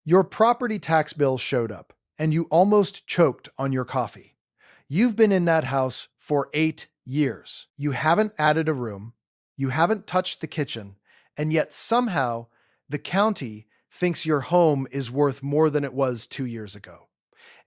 Your property tax bill showed up, and you almost choked on your coffee. You've been in that house for 8 years. You haven't added a room, you haven't touched the kitchen, and yet somehow the county thinks your home is worth more than it was 2 years ago.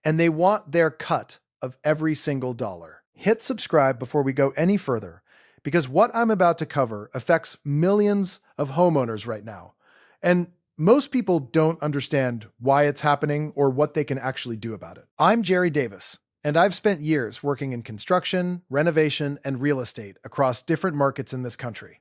And they want their cut of every single dollar. Hit subscribe before we go any further, because what I'm about to cover affects millions of homeowners right now. And most people don't understand why it's happening or what they can actually do about it. I'm Jerry Davis, and I've spent years working in construction, renovation, and real estate across different markets in this country.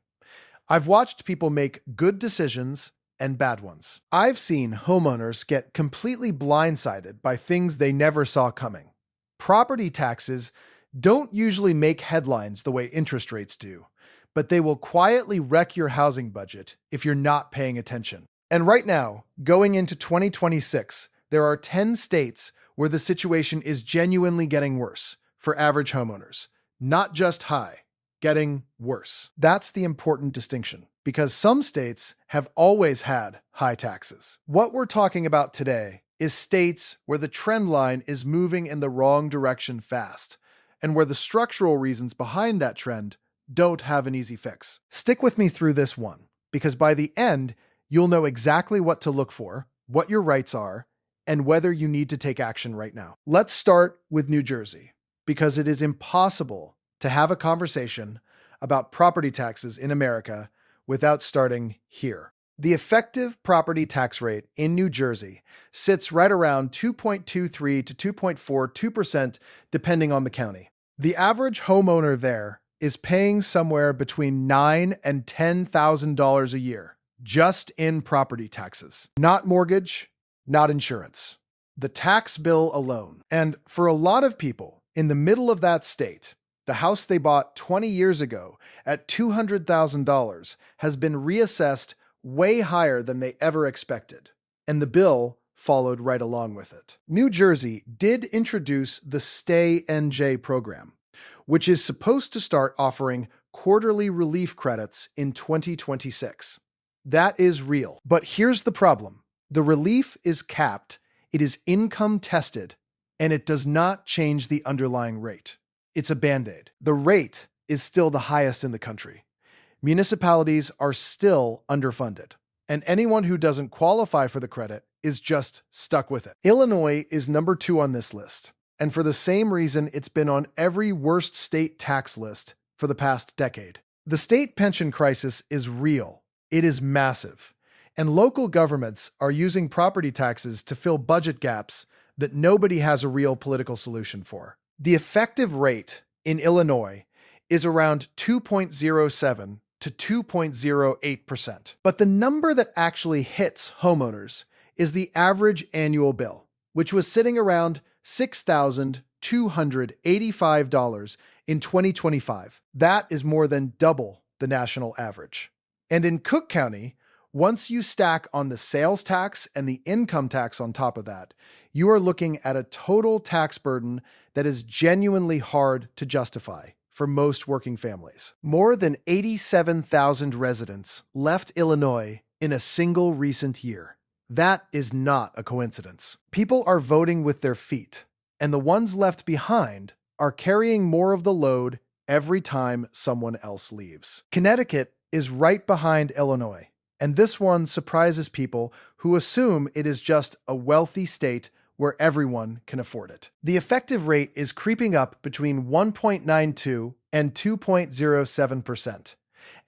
I've watched people make good decisions and bad ones. I've seen homeowners get completely blindsided by things they never saw coming. Property taxes don't usually make headlines the way interest rates do, but they will quietly wreck your housing budget if you're not paying attention. And right now, going into 2026, there are 10 states where the situation is genuinely getting worse for average homeowners. Not just high, getting worse. That's the important distinction, because some states have always had high taxes. What we're talking about today is states where the trend line is moving in the wrong direction fast, and where the structural reasons behind that trend don't have an easy fix. Stick with me through this one, because by the end, you'll know exactly what to look for, what your rights are, and whether you need to take action right now. Let's start with New Jersey, because it is impossible to have a conversation about property taxes in America without starting here. The effective property tax rate in New Jersey sits right around 2.23 to 2.42% depending on the county. The average homeowner there is paying somewhere between $9,000 and $10,000 a year just in property taxes. Not mortgage, not insurance. The tax bill alone. And for a lot of people in the middle of that state, the house they bought 20 years ago at $200,000 has been reassessed way higher than they ever expected. And the bill followed right along with it. New Jersey did introduce the Stay NJ program, which is supposed to start offering quarterly relief credits in 2026. That is real. But here's the problem. The relief is capped, it is income tested, and it does not change the underlying rate. It's a Band-Aid. The rate is still the highest in the country. Municipalities are still underfunded, and anyone who doesn't qualify for the credit is just stuck with it. Illinois is number 2 on this list, and for the same reason it's been on every worst state tax list for the past decade. The state pension crisis is real. It is massive, and local governments are using property taxes to fill budget gaps that nobody has a real political solution for. The effective rate in Illinois is around 2.07 to 2.08%. But the number that actually hits homeowners is the average annual bill, which was sitting around $6,285 in 2025. That is more than double the national average. And in Cook County, once you stack on the sales tax and the income tax on top of that, you are looking at a total tax burden that is genuinely hard to justify for most working families. More than 87,000 residents left Illinois in a single recent year. That is not a coincidence. People are voting with their feet, and the ones left behind are carrying more of the load every time someone else leaves. Connecticut is right behind Illinois, and this one surprises people who assume it is just a wealthy state where everyone can afford it. The effective rate is creeping up between 1.92 and 2.07%.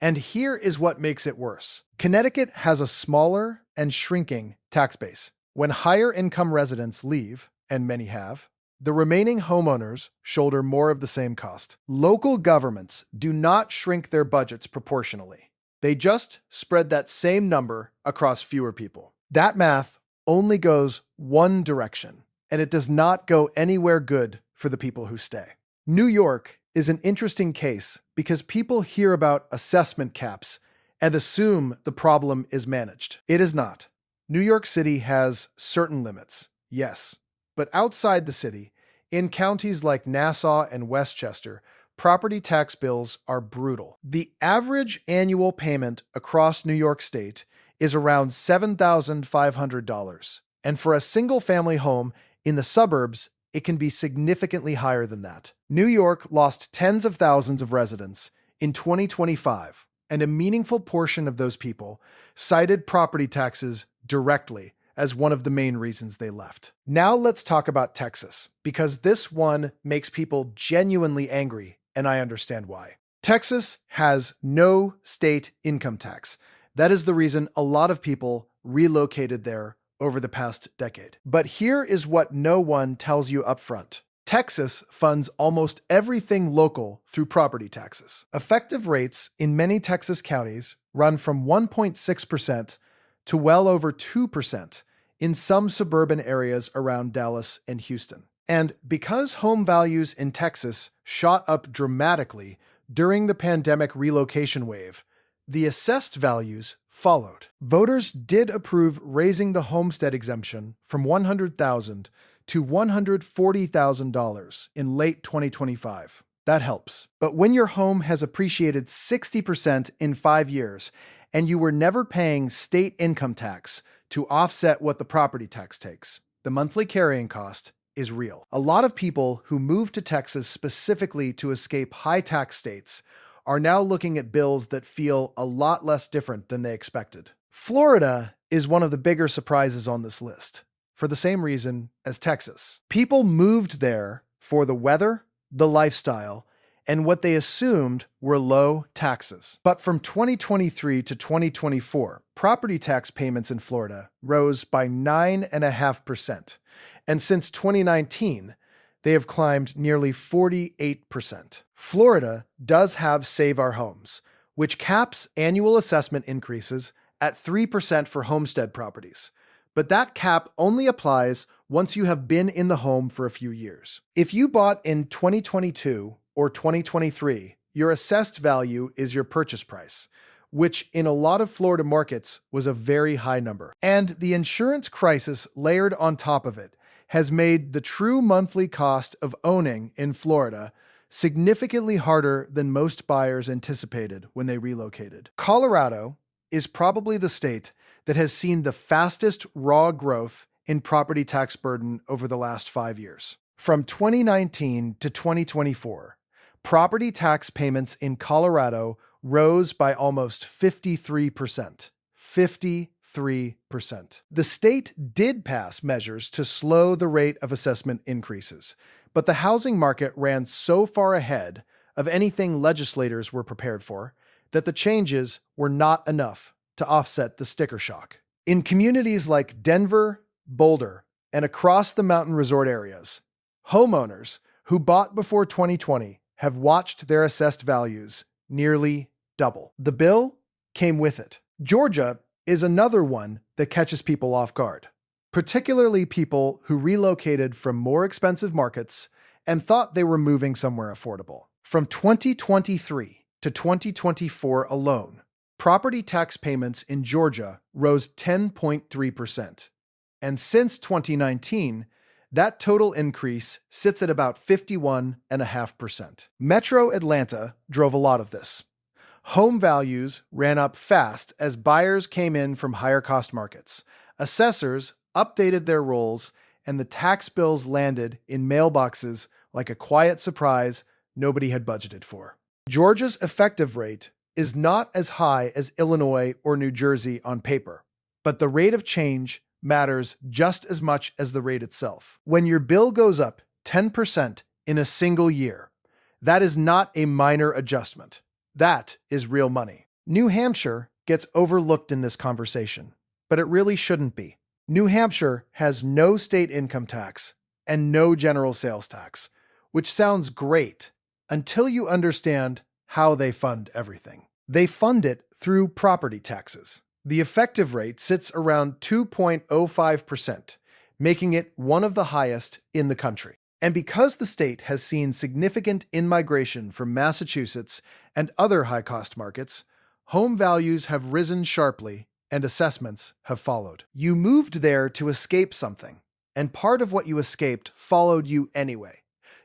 And here is what makes it worse. Connecticut has a smaller and shrinking tax base. When higher income residents leave, and many have, the remaining homeowners shoulder more of the same cost. Local governments do not shrink their budgets proportionally. They just spread that same number across fewer people. That math only goes one direction, and it does not go anywhere good for the people who stay. New York is an interesting case because people hear about assessment caps and assume the problem is managed. It is not. New York City has certain limits, yes, but outside the city, in counties like Nassau and Westchester, property tax bills are brutal. The average annual payment across New York State is around $7,500, And for a single-family home in the suburbs, it can be significantly higher than that. New York lost tens of thousands of residents in 2025, and a meaningful portion of those people cited property taxes directly as one of the main reasons they left. Now let's talk about Texas, because this one makes people genuinely angry, and I understand why. Texas has no state income tax. That is the reason a lot of people relocated there over the past decade. But here is what no one tells you up front. Texas funds almost everything local through property taxes. Effective rates in many Texas counties run from 1.6% to well over 2% in some suburban areas around Dallas and Houston. And because home values in Texas shot up dramatically during the pandemic relocation wave, the assessed values followed. Voters did approve raising the homestead exemption from $100,000 to $140,000 in late 2025. That helps. But when your home has appreciated 60% in 5 years and you were never paying state income tax to offset what the property tax takes, the monthly carrying cost is real. A lot of people who moved to Texas specifically to escape high-tax states are now looking at bills that feel a lot less different than they expected. Florida is one of the bigger surprises on this list, for the same reason as Texas. People moved there for the weather, the lifestyle, and what they assumed were low taxes. But from 2023 to 2024, property tax payments in Florida rose by 9.5%. And since 2019, they have climbed nearly 48%. Florida does have Save Our Homes, which caps annual assessment increases at 3% for homestead properties. But that cap only applies once you have been in the home for a few years. If you bought in 2022 or 2023, your assessed value is your purchase price, which in a lot of Florida markets was a very high number. And the insurance crisis layered on top of it has made the true monthly cost of owning in Florida significantly harder than most buyers anticipated when they relocated. Colorado is probably the state that has seen the fastest raw growth in property tax burden over the last 5 years. From 2019 to 2024, property tax payments in Colorado rose by almost 53%. 53%. The state did pass measures to slow the rate of assessment increases, but the housing market ran so far ahead of anything legislators were prepared for that the changes were not enough to offset the sticker shock. In communities like Denver, Boulder, and across the mountain resort areas, homeowners who bought before 2020 have watched their assessed values nearly double. The bill came with it. Georgia is another one that catches people off guard, particularly people who relocated from more expensive markets and thought they were moving somewhere affordable. From 2023 to 2024 alone, property tax payments in Georgia rose 10.3%. And since 2019, that total increase sits at about 51.5%. Metro Atlanta drove a lot of this. Home values ran up fast as buyers came in from higher cost markets. Assessors updated their rolls, and the tax bills landed in mailboxes like a quiet surprise nobody had budgeted for. Georgia's effective rate is not as high as Illinois or New Jersey on paper, but the rate of change matters just as much as the rate itself. When your bill goes up 10% in a single year, that is not a minor adjustment. That is real money. New Hampshire gets overlooked in this conversation, but it really shouldn't be. New Hampshire has no state income tax and no general sales tax, which sounds great until you understand how they fund everything. They fund it through property taxes. The effective rate sits around 2.05%, making it one of the highest in the country. And because the state has seen significant in-migration from Massachusetts and other high-cost markets, home values have risen sharply and assessments have followed. You moved there to escape something, and part of what you escaped followed you anyway,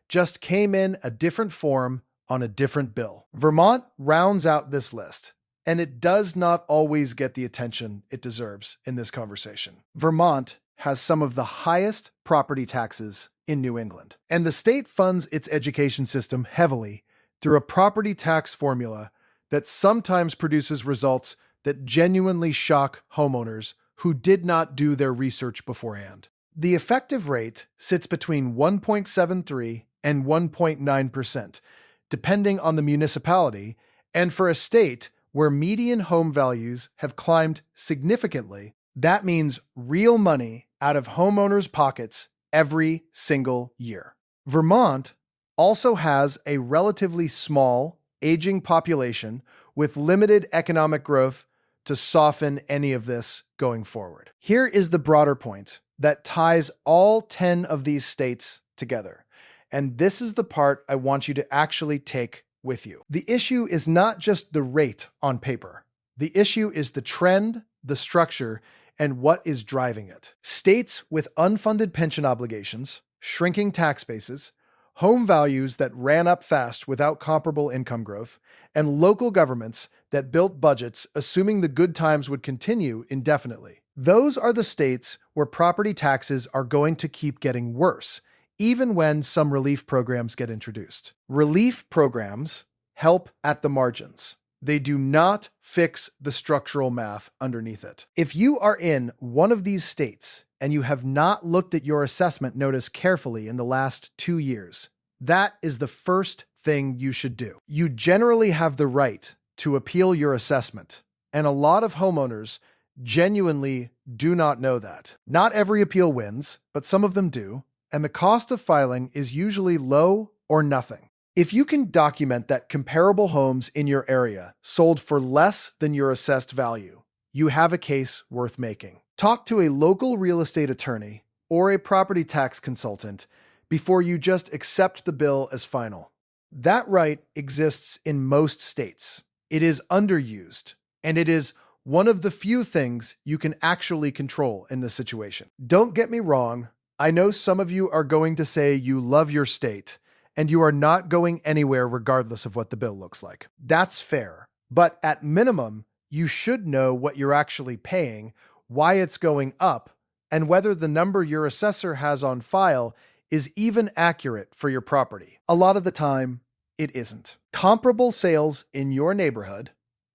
just came in a different form on a different bill. Vermont rounds out this list, and it does not always get the attention it deserves in this conversation. Vermont has some of the highest property taxes in New England. And the state funds its education system heavily through a property tax formula that sometimes produces results that genuinely shock homeowners who did not do their research beforehand. The effective rate sits between 1.73 and 1.9%, depending on the municipality, and for a state where median home values have climbed significantly, that means real money out of homeowners' pockets every single year. Vermont also has a relatively small, aging population with limited economic growth to soften any of this going forward. Here is the broader point that ties all 10 of these states together. And this is the part I want you to actually take with you. The issue is not just the rate on paper. The issue is the trend, the structure, and what is driving it. States with unfunded pension obligations, shrinking tax bases, home values that ran up fast without comparable income growth, and local governments that built budgets assuming the good times would continue indefinitely. Those are the states where property taxes are going to keep getting worse, even when some relief programs get introduced. Relief programs help at the margins. They do not fix the structural math underneath it. If you are in one of these states and you have not looked at your assessment notice carefully in the last 2 years, that is the first thing you should do. You generally have the right to appeal your assessment, and a lot of homeowners genuinely do not know that. Not every appeal wins, but some of them do, and the cost of filing is usually low or nothing. If you can document that comparable homes in your area sold for less than your assessed value, you have a case worth making. Talk to a local real estate attorney or a property tax consultant before you just accept the bill as final. That right exists in most states. It is underused, and it is one of the few things you can actually control in this situation. Don't get me wrong, I know some of you are going to say you love your state, and you are not going anywhere regardless of what the bill looks like. That's fair. But at minimum, you should know what you're actually paying, why it's going up, and whether the number your assessor has on file is even accurate for your property. A lot of the time, it isn't. Comparable sales in your neighborhood,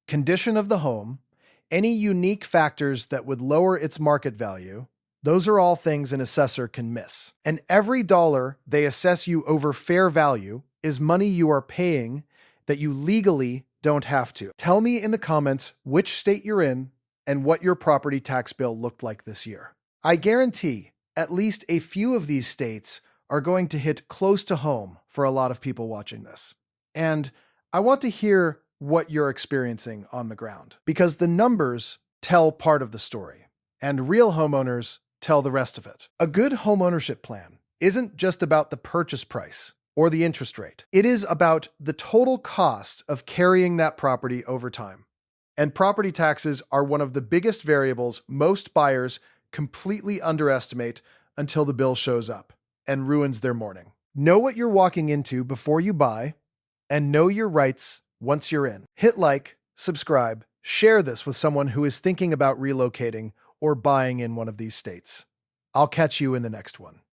condition of the home, any unique factors that would lower its market value, those are all things an assessor can miss. And every dollar they assess you over fair value is money you are paying that you legally don't have to. Tell me in the comments which state you're in and what your property tax bill looked like this year. I guarantee at least a few of these states are going to hit close to home for a lot of people watching this. And I want to hear what you're experiencing on the ground, because the numbers tell part of the story, and real homeowners tell the rest of it. A good homeownership plan isn't just about the purchase price or the interest rate. It is about the total cost of carrying that property over time. And property taxes are one of the biggest variables most buyers completely underestimate until the bill shows up and ruins their morning. Know what you're walking into before you buy, and know your rights once you're in. Hit like, subscribe, share this with someone who is thinking about relocating or buying in one of these states. I'll catch you in the next one.